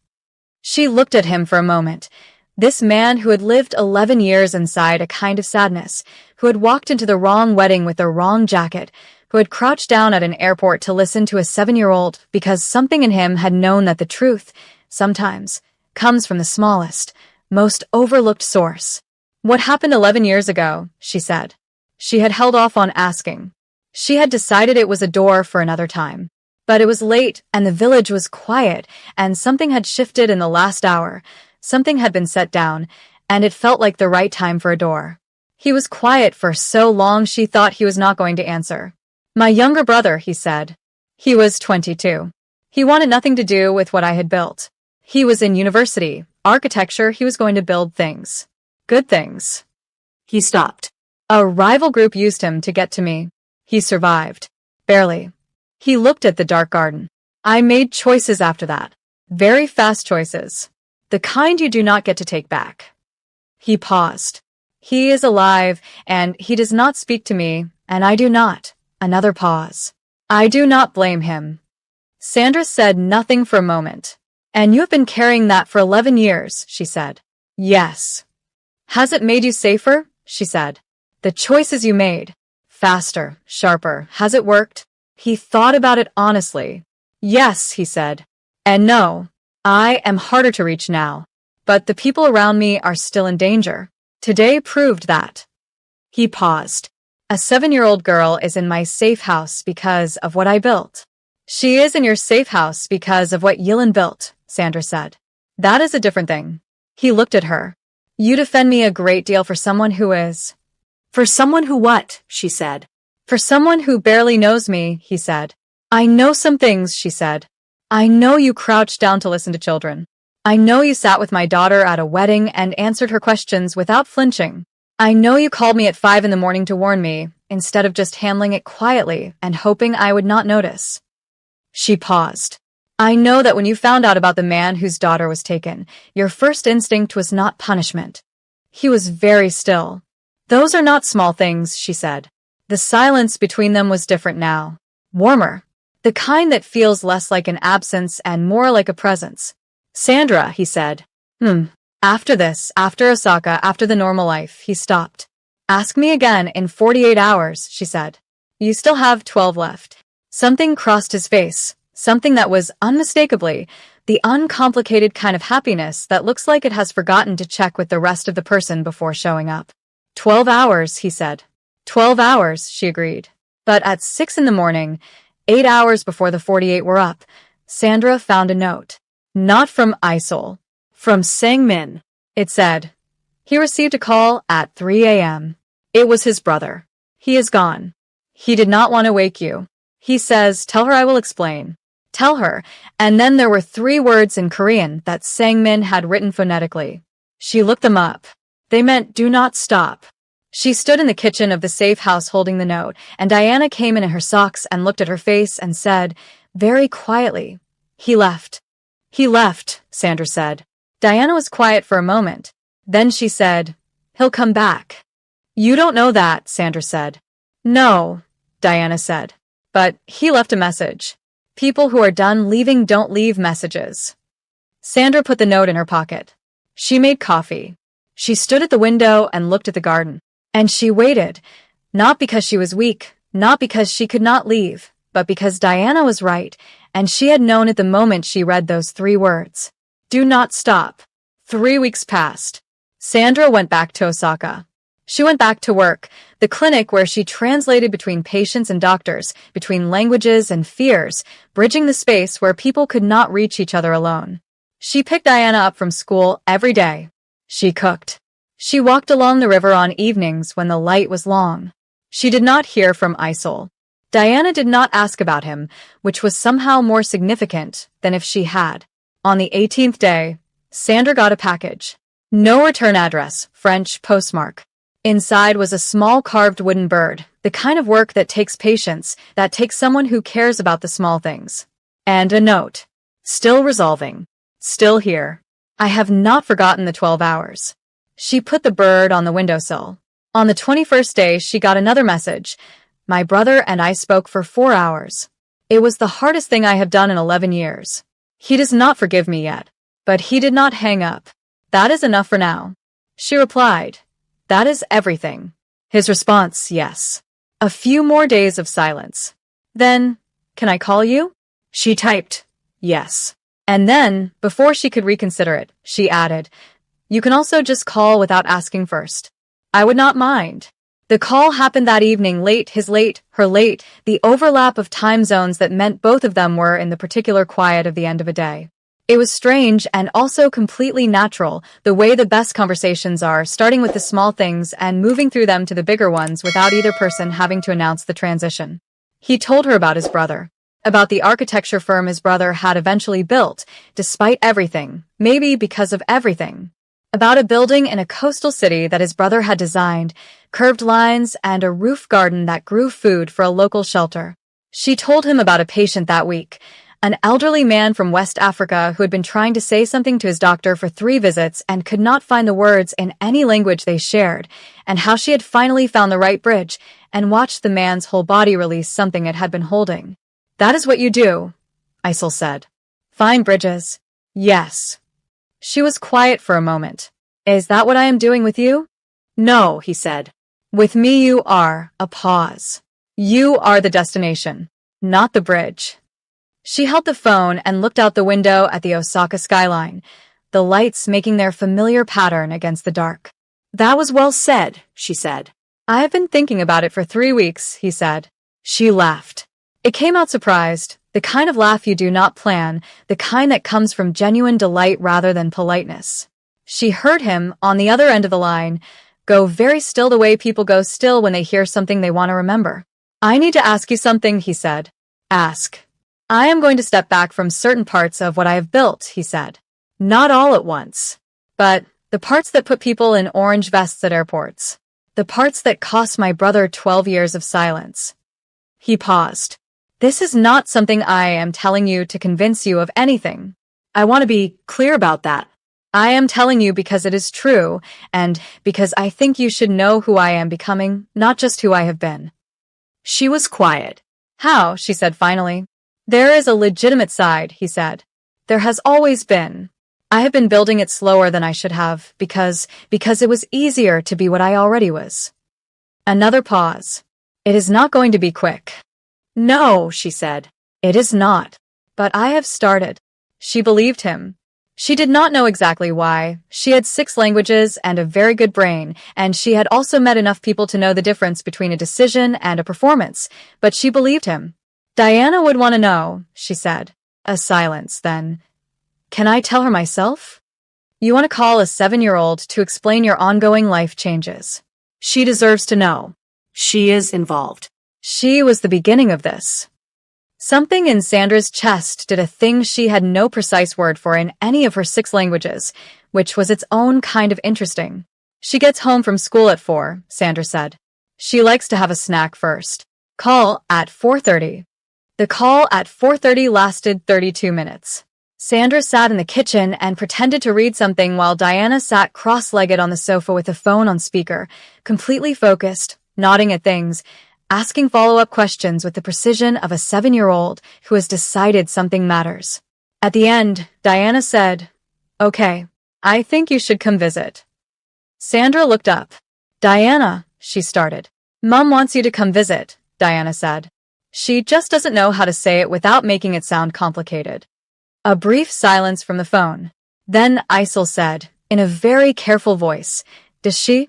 She looked at him for a moment. This man who had lived 11 years inside a kind of sadness, who had walked into the wrong wedding with the wrong jacket, who had crouched down at an airport to listen to a 7-year-old because something in him had known that the truth, sometimes, comes from the smallest, most overlooked source. What happened 11 years ago, she said. She had held off on asking. She had decided it was a door for another time. But it was late, and the village was quiet, and something had shifted in the last hour. Something had been set down, and it felt like the right time for a door. He was quiet for so long she thought he was not going to answer. "My younger brother," he said. He was 22. He wanted nothing to do with what I had built. He was in university, architecture. He was going to build things. Good things. He stopped. A rival group used him to get to me. He survived. Barely. He looked at the dark garden. I made choices after that. Very fast choices. The kind you do not get to take back. He paused. He is alive, and he does not speak to me, and I do not. Another pause. I do not blame him. Sandra said nothing for a moment. "And you have been carrying that for 11 years, she said. "Yes." "Has it made you safer?" she said. "The choices you made. Faster, sharper. Has it worked?" He thought about it honestly. "Yes," he said. "And no. I am harder to reach now. But the people around me are still in danger. Today proved that." He paused. "A 7-year-old girl is in my safe house because of what I built." "She is in your safe house because of what Yilin built," Sandra said. "That is a different thing." He looked at her. "You defend me a great deal for someone who is—" "For someone who what?" she said. "For someone who barely knows me," he said. "I know some things," she said. "I know you crouched down to listen to children. I know you sat with my daughter at a wedding and answered her questions without flinching. I know you called me at 5 in the morning to warn me, instead of just handling it quietly and hoping I would not notice." She paused. "I know that when you found out about the man whose daughter was taken, your first instinct was not punishment." He was very still. "Those are not small things," she said. The silence between them was different now. Warmer. The kind that feels less like an absence and more like a presence. "Sandra," he said. After this, after Osaka, after the normal life," he stopped. "Ask me again in 48 hours, she said. "You still have 12 left." Something crossed his face, something that was unmistakably the uncomplicated kind of happiness that looks like it has forgotten to check with the rest of the person before showing up. 12 hours, he said. 12 hours, she agreed. But at 6 in the morning, 8 hours before the 48 were up, Sandra found a note. Not from Isol. From Sang-min. It said, "He received a call at 3 a.m. It was his brother. He is gone. He did not want to wake you. He says, tell her I will explain. Tell her." And then there were 3 words in Korean that Sang-min had written phonetically. She looked them up. They meant do not stop. She stood in the kitchen of the safe house holding the note, and Diana came in her socks and looked at her face and said, very quietly, "He left." "He left," Sandra said. Diana was quiet for a moment. Then she said, "He'll come back." "You don't know that," Sandra said. "No," Diana said. "But he left a message. People who are done leaving don't leave messages." Sandra put the note in her pocket. She made coffee. She stood at the window and looked at the garden. And she waited, not because she was weak, not because she could not leave, but because Diana was right, and she had known at the moment she read those 3 words. Do not stop. 3 weeks passed. Sandra went back to Osaka. She went back to work, the clinic where she translated between patients and doctors, between languages and fears, bridging the space where people could not reach each other alone. She picked Diana up from school every day. She cooked. She walked along the river on evenings when the light was long. She did not hear from Isol. Diana did not ask about him, which was somehow more significant than if she had. On the 18th day, Sandra got a package. No return address, French postmark. Inside was a small carved wooden bird, the kind of work that takes patience, that takes someone who cares about the small things. And a note. Still resolving. Still here. I have not forgotten the 12 hours. She put the bird on the windowsill. On the 21st day, she got another message. My brother and I spoke for 4 hours. It was the hardest thing I have done in 11 years. He does not forgive me yet. But he did not hang up. That is enough for now. She replied, that is everything. His response, yes. A few more days of silence. Then, can I call you? She typed, yes. And then, before she could reconsider it, she added, you can also just call without asking first. I would not mind. The call happened that evening, late, his late, her late, the overlap of time zones that meant both of them were in the particular quiet of the end of a day. It was strange and also completely natural, the way the best conversations are, starting with the small things and moving through them to the bigger ones without either person having to announce the transition. He told her about his brother, about the architecture firm his brother had eventually built, despite everything, maybe because of everything. About a building in a coastal city that his brother had designed, curved lines, and a roof garden that grew food for a local shelter. She told him about a patient that week, an elderly man from West Africa who had been trying to say something to his doctor for 3 visits and could not find the words in any language they shared, and how she had finally found the right bridge and watched the man's whole body release something it had been holding. "That is what you do," Isel said. "Find bridges." "Yes." She was quiet for a moment. "Is that what I am doing with you?" "No," he said. "With me you are." A pause. "You are the destination, not the bridge." She held the phone and looked out the window at the Osaka skyline, the lights making their familiar pattern against the dark. "That was well said," she said. "I have been thinking about it for 3 weeks," he said. She laughed. It came out surprised, the kind of laugh you do not plan, the kind that comes from genuine delight rather than politeness. She heard him, on the other end of the line, go very still the way people go still when they hear something they want to remember. "I need to ask you something," he said. "Ask." "I am going to step back from certain parts of what I have built," he said. "Not all at once. But the parts that put people in orange vests at airports. The parts that cost my brother 12 years of silence." He paused. "This is not something I am telling you to convince you of anything. I want to be clear about that. I am telling you because it is true, and because I think you should know who I am becoming, not just who I have been." She was quiet. "How?" she said finally. "There is a legitimate side," he said. "There has always been. I have been building it slower than I should have, because it was easier to be what I already was." Another pause. "It is not going to be quick." "No," she said. "It is not. But I have started." She believed him. She did not know exactly why. She had 6 languages and a very good brain, and she had also met enough people to know the difference between a decision and a performance, but she believed him. "Diana would want to know," she said. A silence, then. "Can I tell her myself?" "You want to call a 7-year-old to explain your ongoing life changes." "She deserves to know. She is involved." She was the beginning of this. Something in Sandra's chest did a thing she had no precise word for in any of her 6 languages, which was its own kind of interesting. "She gets home from school at 4, Sandra said. "She likes to have a snack first. Call at 4:30. The call at 4:30 lasted 32 minutes. Sandra sat in the kitchen and pretended to read something while Diana sat cross-legged on the sofa with the phone on speaker, completely focused, nodding at things, asking follow-up questions with the precision of a 7-year-old who has decided something matters. At the end, Diana said, "Okay, I think you should come visit." Sandra looked up. "Diana," she started. "Mom wants you to come visit," Diana said. She just doesn't know how to say it without making it sound complicated. A brief silence from the phone. Then Isel said, in a very careful voice, "Does she?"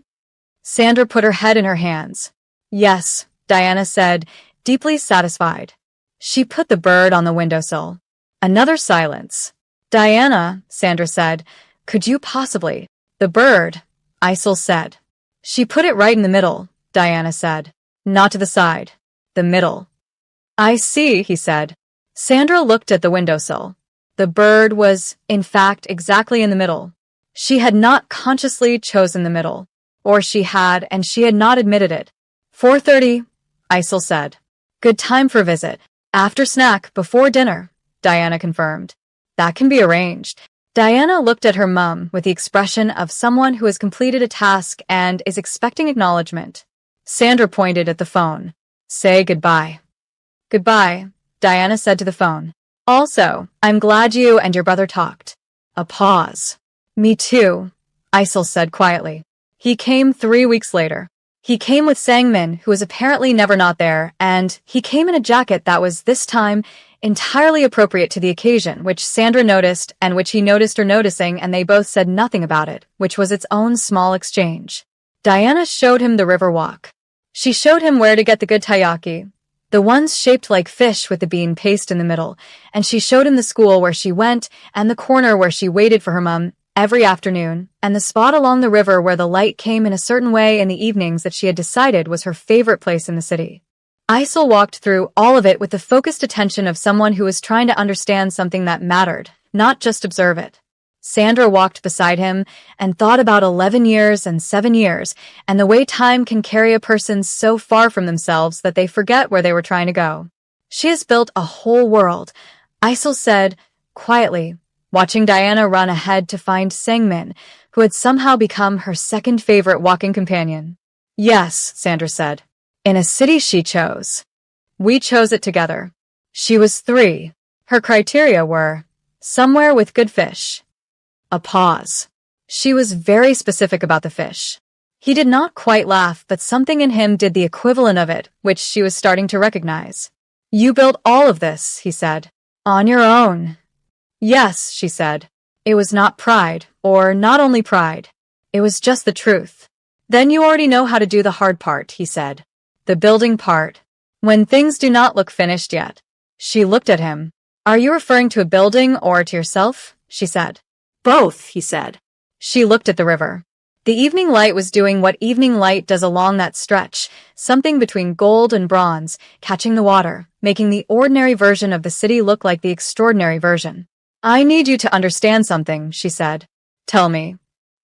Sandra put her head in her hands. "Yes," Diana said, deeply satisfied. She put the bird on the windowsill. Another silence. "Diana," Sandra said, "could you possibly—" "The bird," Isel said. "She put it right in the middle," Diana said. "Not to the side. The middle." "I see," he said. Sandra looked at the windowsill. The bird was, in fact, exactly in the middle. She had not consciously chosen the middle. Or she had, and she had not admitted it. 4:30, Isel said. "Good time for a visit. After snack, before dinner," Diana confirmed. "That can be arranged." Diana looked at her mum with the expression of someone who has completed a task and is expecting acknowledgement. Sandra pointed at the phone. "Say goodbye." "Goodbye," Diana said to the phone. "Also, I'm glad you and your brother talked." A pause. "Me too," Isel said quietly. He came 3 weeks later. He came with Sangmin, who was apparently never not there, and he came in a jacket that was, this time, entirely appropriate to the occasion, which Sandra noticed and which he noticed her noticing, and they both said nothing about it, which was its own small exchange. Diana showed him the river walk. She showed him where to get the good taiyaki, the ones shaped like fish with the bean paste in the middle, and she showed him the school where she went, and the corner where she waited for her mum every afternoon, and the spot along the river where the light came in a certain way in the evenings that she had decided was her favorite place in the city. Isel walked through all of it with the focused attention of someone who was trying to understand something that mattered, not just observe it. Sandra walked beside him and thought about 11 years and 7 years and the way time can carry a person so far from themselves that they forget where they were trying to go. She has built a whole world, Isel said, quietly, watching Diana run ahead to find Sangmin, who had somehow become her second favorite walking companion. Yes, Sandra said. In a city she chose. We chose it together. She was 3. Her criteria were somewhere with good fish. A pause. She was very specific about the fish. He did not quite laugh, but something in him did the equivalent of it, which she was starting to recognize. You built all of this, he said. On your own. Yes, she said. It was not pride, or not only pride. It was just the truth. Then you already know how to do the hard part, he said. The building part. When things do not look finished yet. She looked at him. Are you referring to a building or to yourself? She said. Both, he said. She looked at the river. The evening light was doing what evening light does along that stretch, something between gold and bronze, catching the water, making the ordinary version of the city look like the extraordinary version. I need you to understand something, she said. Tell me.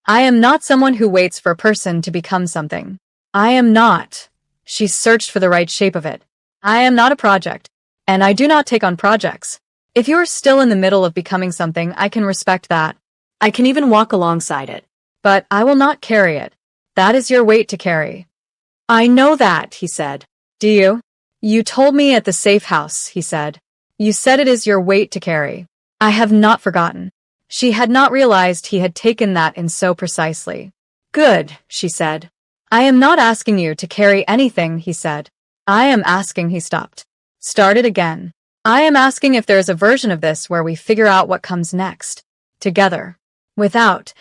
I am not someone who waits for a person to become something. I am not. She searched for the right shape of it. I am not a project, and I do not take on projects. If you are still in the middle of becoming something, I can respect that. I can even walk alongside it. But I will not carry it. That is your weight to carry. I know that, he said. Do you? You told me at the safe house, he said. You said it is your weight to carry. I have not forgotten. She had not realized he had taken that in so precisely. Good, she said. I am not asking you to carry anything, he said. I am asking, he stopped. Started again. I am asking if there is a version of this where we figure out what comes next. Together. Without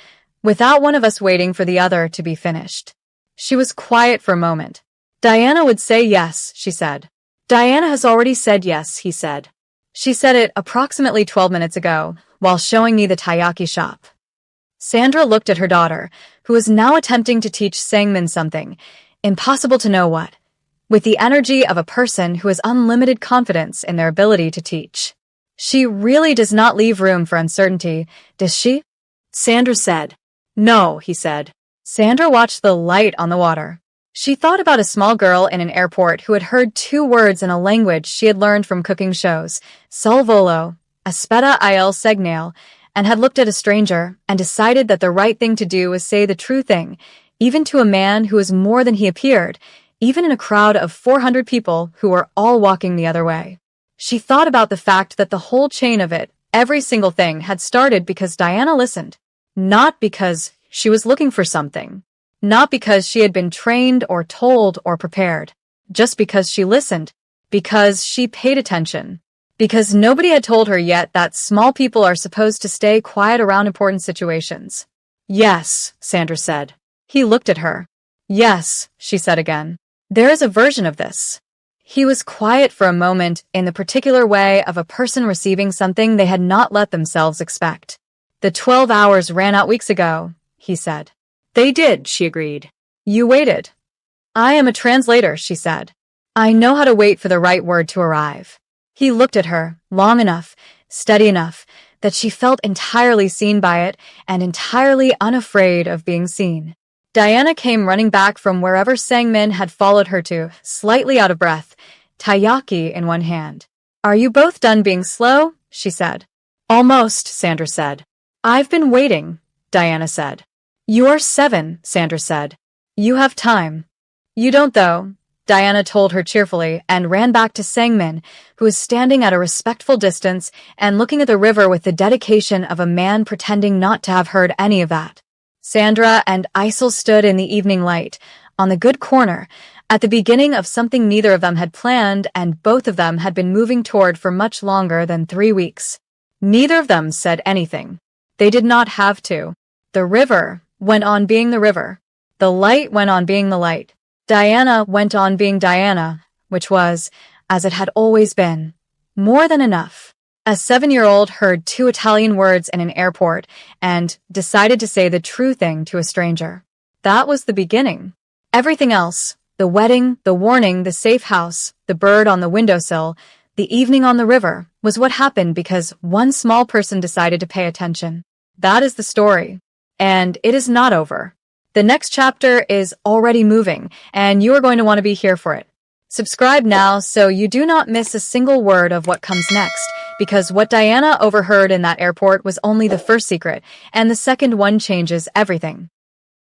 one of us waiting for the other to be finished. She was quiet for a moment. Diana would say yes, she said. Diana has already said yes, he said. She said it approximately 12 minutes ago, while showing me the taiyaki shop. Sandra looked at her daughter, who was now attempting to teach Sangmin something, impossible to know what, with the energy of a person who has unlimited confidence in their ability to teach. She really does not leave room for uncertainty, does she? Sandra said. No, he said. Sandra watched the light on the water. She thought about a small girl in an airport who had heard 2 words in a language she had learned from cooking shows, Salvolo, Aspetta il Segnale, and had looked at a stranger and decided that the right thing to do was say the true thing, even to a man who was more than he appeared, even in a crowd of 400 people who were all walking the other way. She thought about the fact that the whole chain of it, every single thing, had started because Diana listened. Not because she was looking for something. Not because she had been trained or told or prepared. Just because she listened. Because she paid attention. Because nobody had told her yet that small people are supposed to stay quiet around important situations. Yes, Sandra said. He looked at her. Yes, she said again. There is a version of this. He was quiet for a moment in the particular way of a person receiving something they had not let themselves expect. The 12 hours ran out weeks ago, he said. They did, she agreed. You waited. I am a translator, she said. I know how to wait for the right word to arrive. He looked at her, long enough, steady enough, that she felt entirely seen by it and entirely unafraid of being seen. Diana came running back from wherever Sangmin had followed her to, slightly out of breath, taiyaki in one hand. Are you both done being slow? She said. Almost, Sandra said. I've been waiting, Diana said. You are 7, Sandra said. You have time. You don't though, Diana told her cheerfully and ran back to Sangmin, who was standing at a respectful distance and looking at the river with the dedication of a man pretending not to have heard any of that. Sandra and Isel stood in the evening light, on the good corner, at the beginning of something neither of them had planned and both of them had been moving toward for much longer than 3 weeks. Neither of them said anything. They did not have to. The river went on being the river. The light went on being the light. Diana went on being Diana, which was, as it had always been, more than enough. A 7-year-old heard 2 Italian words in an airport and decided to say the true thing to a stranger. That was the beginning. Everything else, the wedding, the warning, the safe house, the bird on the windowsill, the evening on the river, was what happened because one small person decided to pay attention. That is the story. And it is not over. The next chapter is already moving, and you are going to want to be here for it. Subscribe now so you do not miss a single word of what comes next, because what Diana overheard in that airport was only the first secret, and the second one changes everything.